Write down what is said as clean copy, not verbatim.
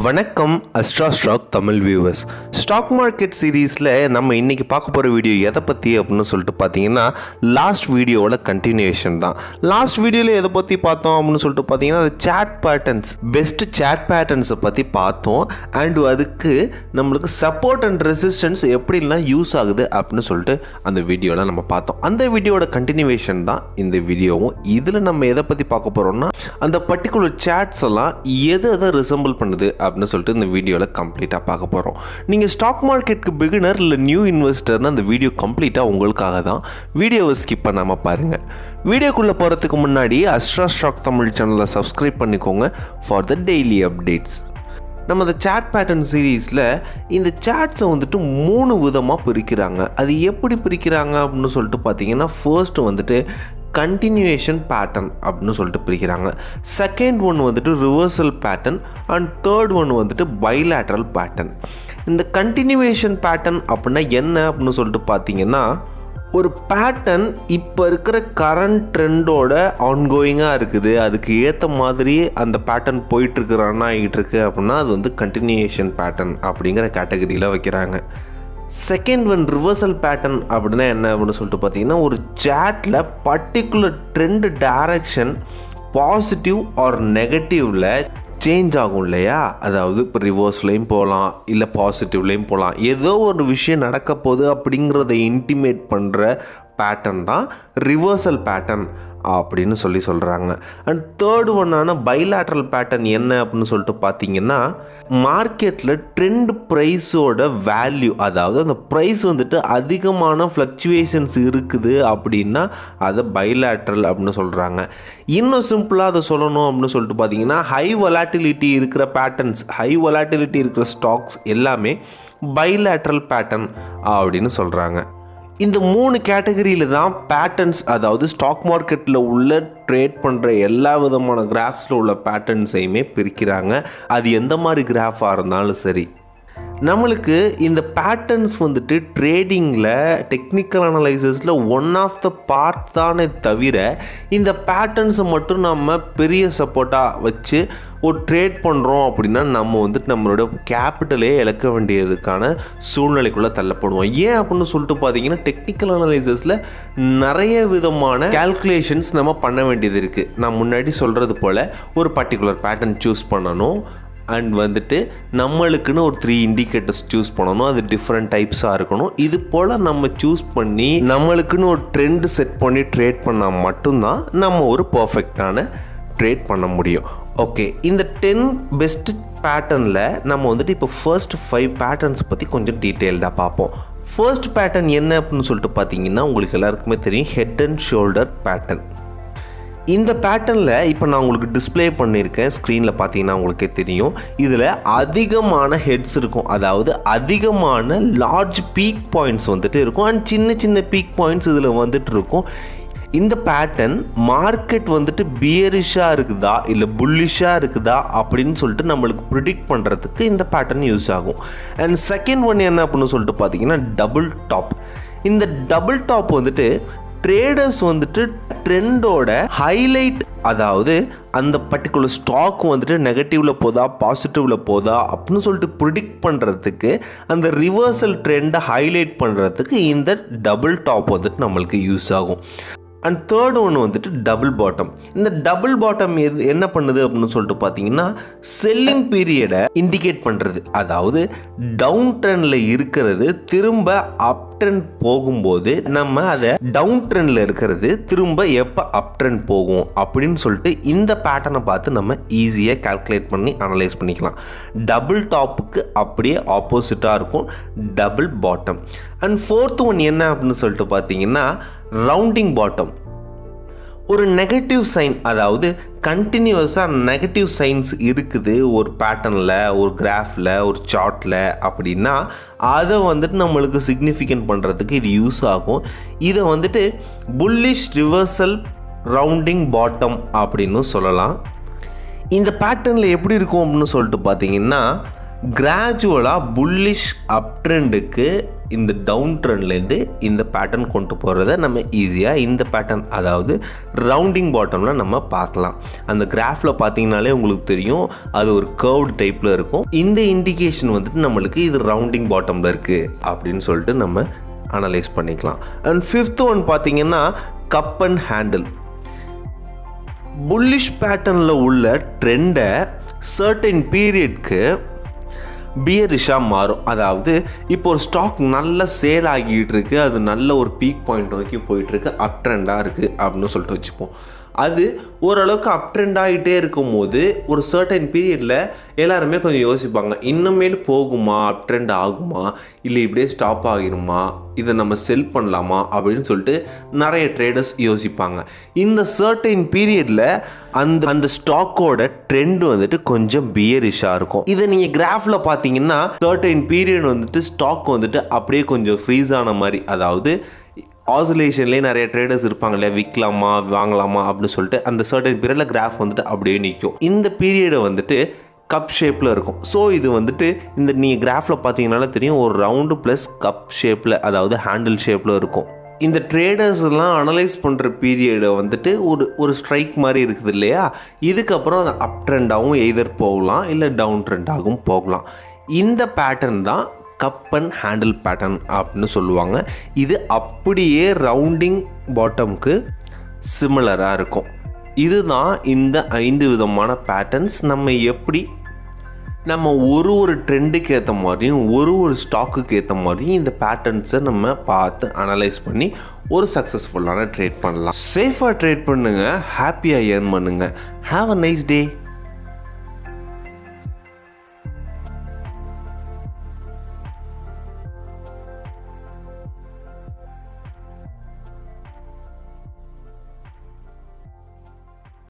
வணக்கம் Astra Stock Tamil viewers. Stock market சீரீஸில் நம்ம இன்றைக்கி பார்க்க போகிற வீடியோ எதை பற்றி அப்படின்னு சொல்லிட்டு பார்த்தீங்கன்னா லாஸ்ட் வீடியோவோட கண்டினியூஷன் தான். லாஸ்ட் வீடியோவில் எதை பற்றி பார்த்தோம் அப்படின்னு சொல்லிட்டு பார்த்தீங்கன்னா அது சேட் பேட்டர்ன்ஸ், பெஸ்ட்டு சேட் பேட்டர்ன்ஸை பற்றி பார்த்தோம். அண்ட் அதுக்கு நம்மளுக்கு சப்போர்ட் அண்ட் ரெசிஸ்டன்ஸ் எப்படிலாம் யூஸ் ஆகுது அப்படின்னு சொல்லிட்டு அந்த வீடியோவில் நம்ம பார்த்தோம். அந்த வீடியோவோட கண்டினியூஷன் தான் இந்த வீடியோவும். இதில் நம்ம எதை பற்றி பார்க்க போகிறோம்னா அந்த பர்டிகுலர் சேட்ஸ் எல்லாம் எதை ரிசம்பிள் பண்ணுது அப்படின்னு சொல்லிட்டு இந்த வீடியோவில் கம்ப்ளீட்டாக பார்க்க போகிறோம். நீங்கள் ஸ்டாக் மார்க்கெட்டுக்கு பிகினர் இல்லை நியூ இன்வெஸ்டர்னு அந்த வீடியோ கம்ப்ளீட்டாக உங்களுக்காக தான். வீடியோவை ஸ்கிப் பண்ணாமல் பாருங்கள். வீடியோக்குள்ளே போகிறதுக்கு முன்னாடி அஸ்ட்ரா ஸ்டாக் தமிழ் சேனலை சப்ஸ்கிரைப் பண்ணிக்கோங்க ஃபார் த டெய்லி அப்டேட்ஸ். நம்ம இந்த சேட் பேட்டர்ன் சீரீஸில் இந்த சேட்ஸை வந்துட்டு 3 விதமாக பிரிக்கிறாங்க. அது எப்படி பிரிக்கிறாங்க அப்படின்னு சொல்லிட்டு பார்த்தீங்கன்னா ஃபர்ஸ்ட்டு வந்துட்டு கண்டினியூவேஷன் பேட்டர்ன் அப்படின்னு சொல்லிட்டு பிரிக்கிறாங்க. செகண்ட் ஒன் வந்துட்டு reversal pattern and third one வந்துட்டு பைலேட்ரல் பேட்டர்ன். இந்த கண்டினியூவேஷன் பேட்டர்ன் அப்படின்னா என்ன அப்படின்னு சொல்லிட்டு பார்த்தீங்கன்னா ஒரு பேட்டர்ன் இப்போ இருக்கிற கரண்ட் ட்ரெண்டோட ஆன்கோயிங்காக இருக்குது, அதுக்கு ஏற்ற மாதிரி அந்த பேட்டர்ன் போயிட்டுருக்கு, ரன் ஆகிட்டு இருக்கு அப்படின்னா அது வந்து கண்டினியூவேஷன் பேட்டர்ன் அப்படிங்கிற கேட்டகரியில் வைக்கிறாங்க. செகண்ட் ஒன் ரிவர்சல் பேட்டர்ன் அப்படின்னா என்ன அப்படின்னு சொல்லிட்டு பார்த்தீங்கன்னா ஒரு சேட்டில் particular trend direction positive or நெகட்டிவில் சேஞ்ச் ஆகும் இல்லையா, அதாவது இப்போ ரிவர்ஸ்லேயும் போகலாம் இல்லை பாசிட்டிவ்லேயும் போகலாம், ஏதோ ஒரு விஷயம் நடக்க போகுது அப்படிங்கிறத இன்டிமேட் பண்ணுற பேட்டர்ன் தான் ரிவர்சல் பேட்டர்ன் அப்படின்னு சொல்கிறாங்க. அண்ட் தேர்ட் ஒன்னான பைலேட்ரல் பேட்டர்ன் என்ன அப்படின்னு சொல்லிட்டு பார்த்தீங்கன்னா மார்க்கெட்டில் ட்ரெண்ட் ப்ரைஸோட வேல்யூ, அதாவது அந்த ப்ரைஸ் வந்துட்டு அதிகமான ஃப்ளக்சுவேஷன்ஸ் இருக்குது அப்படின்னா அதை பைலேட்ரல் அப்படின்னு சொல்கிறாங்க. இன்னும் சிம்பிளாக அதை சொல்லணும் அப்படின்னு சொல்லிட்டு பார்த்தீங்கன்னா ஹை வொலாட்டிலிட்டி இருக்கிற பேட்டர்ன்ஸ், ஹை வொலாட்டிலிட்டி இருக்கிற ஸ்டாக்ஸ் எல்லாமே பைலேட்ரல் பேட்டர்ன் அப்படின்னு சொல்கிறாங்க. இந்த 3 கேட்டகரியில் தான் பேட்டர்ன்ஸ், அதாவது ஸ்டாக் மார்க்கெட்டில் உள்ள ட்ரேட் பண்ணுற எல்லா விதமான கிராஃப்ஸில் உள்ள பேட்டர்ன்ஸையுமே பிரிக்கிறாங்க. அது எந்த மாதிரி கிராஃபாக இருந்தாலும் சரி. நம்மளுக்கு இந்த பேட்டர்ன்ஸ் வந்துட்டு ட்ரேடிங்கில் டெக்னிக்கல் அனலைசிஸில் ஒன் ஆஃப் த பார்ட் தானே தவிர இந்த பேட்டர்ன்ஸை மட்டும் நம்ம பெரிய சப்போர்ட்டாக வச்சு ஒரு ட்ரேட் பண்ணுறோம் அப்படின்னா நம்ம வந்துட்டு நம்மளோட கேபிட்டலே இழக்க வேண்டியதுக்கான சூழ்நிலைக்குள்ளே தள்ளப்படுவோம். ஏன் அப்படின்னு சொல்லிட்டு பார்த்தீங்கன்னா டெக்னிக்கல் அனலைசிஸில் நிறைய விதமான கால்குலேஷன்ஸ் நம்ம பண்ண வேண்டியது இருக்குது. நான் முன்னாடி சொல்கிறது போல் ஒரு பர்டிகுலர் பேட்டர்ன் சூஸ் பண்ணணும் அண்ட் வந்துட்டு நம்மளுக்குன்னு ஒரு 3 இண்டிகேட்டர்ஸ் சூஸ் பண்ணணும், அது டிஃப்ரெண்ட் டைப்ஸாக இருக்கணும். இது போல் நம்ம சூஸ் பண்ணி நம்மளுக்குன்னு ஒரு ட்ரெண்ட் செட் பண்ணி ட்ரேட் பண்ணால் மட்டும்தான் நம்ம ஒரு பர்ஃபெக்டான ட்ரேட் பண்ண முடியும். ஓகே, இந்த 10 பெஸ்ட் பேட்டர்னில் நம்ம வந்துட்டு இப்போ ஃபர்ஸ்ட் 5 பேட்டர்ன்ஸ் பற்றி கொஞ்சம் டீட்டெயில்டாக பார்ப்போம். ஃபர்ஸ்ட் பேட்டர்ன் என்ன அப்படின்னு சொல்லிட்டு பார்த்தீங்கன்னா உங்களுக்கு எல்லாருக்குமே தெரியும், ஹெட் அண்ட் ஷோல்டர் பேட்டர்ன். இந்த பேட்டர்னில் இப்போ நான் உங்களுக்கு டிஸ்பிளே பண்ணியிருக்கேன், ஸ்க்ரீனில் பார்த்தீங்கன்னா உங்களுக்கே தெரியும். இதில் அதிகமான ஹெட்ஸ் இருக்கும், அதாவது அதிகமான லார்ஜ் பீக் பாயிண்ட்ஸ் வந்துட்டு இருக்கும் அண்ட் சின்ன சின்ன பீக் பாயிண்ட்ஸ் இதில் வந்துட்டு இருக்கும். இந்த பேட்டர்ன் மார்க்கெட் வந்துட்டு பியரிஷாக இருக்குதா இல்லை புல்லிஷாக இருக்குதா அப்படின்னு சொல்லிட்டு நம்மளுக்கு ப்ரிடிக்ட் பண்ணுறதுக்கு இந்த பேட்டர்ன் யூஸ் ஆகும். அண்ட் செகண்ட் ஒன் என்ன அப்படின்னு சொல்லிட்டு பார்த்தீங்கன்னா டபுள் டாப். இந்த டபுள் டாப் வந்துட்டு ட்ரேடர்ஸ் வந்துட்டு ட்ரெண்டோட ஹைலைட், அதாவது அந்த பர்டிகுலர் ஸ்டாக் வந்துட்டு நெகட்டிவில் போதா பாசிட்டிவில் போதா அப்படின்னு சொல்லிட்டு ப்ரிடிக்ட் பண்ணுறதுக்கு அந்த ரிவர்சல் ட்ரெண்டை ஹைலைட் பண்ணுறதுக்கு இந்த டபுள் டாப் வந்துட்டு நம்மளுக்கு யூஸ் ஆகும். அண்ட் தேர்ட் ஒன்று வந்துட்டு டபுள் பாட்டம். இந்த டபுள் பாட்டம் என்ன பண்ணுது அப்படின்னு சொல்லிட்டு பார்த்தீங்கன்னா செல்லிங் பீரியடை இண்டிகேட் பண்ணுறது, அதாவது டவுன் ட்ரெண்டில் இருக்கிறது திரும்ப அப் ட்ரெண்ட் போகும்போது நம்ம அதை டவுன் ட்ரெண்டில் இருக்கிறது திரும்ப எப்போ அப் ட்ரெண்ட் போகும் அப்படின்னு சொல்லிட்டு இந்த பேட்டர்னை பார்த்து நம்ம ஈஸியாக கால்குலேட் பண்ணி அனலைஸ் பண்ணிக்கலாம். டபுள் டாப்புக்கு அப்படியே ஆப்போசிட்டாக இருக்கும் double bottom. And fourth one என்ன அப்படின்னு சொல்லிட்டு பார்த்தீங்கன்னா ரவுண்டிங் பாட்டம். ஒரு நெகட்டிவ் சைன், அதாவது கண்டினியூஸாக நெகட்டிவ் சைன்ஸ் இருக்குது ஒரு பேட்டர்னில், ஒரு கிராஃபில், ஒரு சார்ட்டில் அப்படின்னா அதை வந்துட்டு நம்மளுக்கு சிக்னிஃபிகன்ட் பண்ணுறதுக்கு இது யூஸ் ஆகும். இதை வந்துட்டு புல்லிஷ் ரிவர்சல் ரவுண்டிங் பாட்டம் அப்படின்னு சொல்லலாம். இந்த பேட்டர்னில் எப்படி இருக்கும் அப்படின்னு சொல்லிட்டு பார்த்தீங்கன்னா கிராஜுவலாக புல்லிஷ் அப் ட்ரெண்டுக்கு இந்த டவுன் ட்ரெண்ட்லேருந்து இந்த பேட்டர்ன் கொண்டு போகிறத நம்ம ஈஸியாக இந்த பேட்டர்ன் அதாவது ரவுண்டிங் பாட்டமில் நம்ம பார்க்கலாம். அந்த கிராஃபில் பார்த்தீங்கனாலே உங்களுக்கு தெரியும் அது ஒரு கர்வ்டு டைப்பில் இருக்கும். இந்த இண்டிகேஷன் வந்துட்டு நம்மளுக்கு இது ரவுண்டிங் பாட்டமில் இருக்குது அப்படின்னு சொல்லிட்டு நம்ம அனலைஸ் பண்ணிக்கலாம். அண்ட் ஃபிஃப்த் ஒன் பார்த்தீங்கன்னா கப் அண்ட் ஹேண்டில். புல்லிஷ் பேட்டர்னில் உள்ள ட்ரெண்டை சர்டன் பீரியட்க்கு பியரிஷாக மாறும். அதாவது இப்போ ஒரு ஸ்டாக் நல்ல சேல் ஆகிட்டு இருக்கு, அது நல்ல ஒரு பீக் பாயிண்ட் நோக்கி போயிட்டுருக்கு, அப் ட்ரெண்டாக இருக்குது அப்படின்னு சொல்லிட்டு வச்சுப்போம். அது ஓரளவுக்கு அப் ட்ரெண்ட் ஆகிட்டே இருக்கும் போது ஒரு சர்டன் பீரியடில் எல்லாருமே கொஞ்சம் யோசிப்பாங்க, இன்னுமேல் போகுமா, அப் ட்ரெண்ட் ஆகுமா, இல்லை இப்படியே ஸ்டாப் ஆகிருமா, இதை நம்ம செல் பண்ணலாமா அப்படின்னு சொல்லிட்டு நிறைய ட்ரேடர்ஸ் யோசிப்பாங்க. இந்த சர்டன் பீரியடில் அந்த ஸ்டாக்கோட ட்ரெண்ட் வந்துட்டு கொஞ்சம் பியரிஷாக இருக்கும். இதை நீங்கள் கிராஃபில் பார்த்தீங்கன்னா சர்டன் பீரியட் வந்துட்டு ஸ்டாக் வந்துட்டு அப்படியே கொஞ்சம் ஃப்ரீஸ் ஆன மாதிரி, அதாவது ஆசிலேஷன்லேயே நிறைய ட்ரேடர்ஸ் இருப்பாங்க இல்லையா, விற்கலாமா வாங்கலாமா அப்படின்னு சொல்லிட்டு அந்த சர்டன் பீரியடில் கிராஃப் வந்துட்டு அப்படியே நிற்கும். இந்த பீரியடை வந்துட்டு கப் ஷேப்பில் இருக்கும். ஸோ இது வந்துட்டு இந்த நீங்கள் கிராஃபில் பார்த்தீங்கன்னால தெரியும் ஒரு ரவுண்டு ப்ளஸ் கப் ஷேப்பில் அதாவது ஹேண்டில் ஷேப்பில் இருக்கும். இந்த ட்ரேடர்ஸ்லாம் அனலைஸ் பண்ணுற பீரியடை வந்துட்டு ஒரு ஸ்ட்ரைக் மாதிரி இருக்குது இல்லையா, இதுக்கப்புறம் அது அப் ட்ரெண்டாகவும் எய்தர் போகலாம் இல்லை டவுன் ட்ரெண்டாகவும் போகலாம். இந்த பேட்டர்ன் தான் கப் அண்ட் ஹேண்டில் பேட்டர்ன் அப்படின்னு சொல்லுவாங்க. இது அப்படியே ரவுண்டிங் பாட்டம்க்கு சிமிலராக இருக்கும். இதுதான் இந்த 5 விதமான பேட்டர்ன்ஸ். நம்ம எப்படி நம்ம ஒரு ட்ரெண்டுக்கு ஏற்ற மாதிரியும் ஒரு ஸ்டாக்குக்கு ஏற்ற மாதிரியும் இந்த பேட்டர்ன்ஸை நம்ம பார்த்து அனலைஸ் பண்ணி ஒரு சக்ஸஸ்ஃபுல்லான ட்ரேட் பண்ணலாம். சேஃபாக ட்ரேட் பண்ணுங்கள், ஹாப்பியாக ஏர்ன் பண்ணுங்கள். Have a nice day.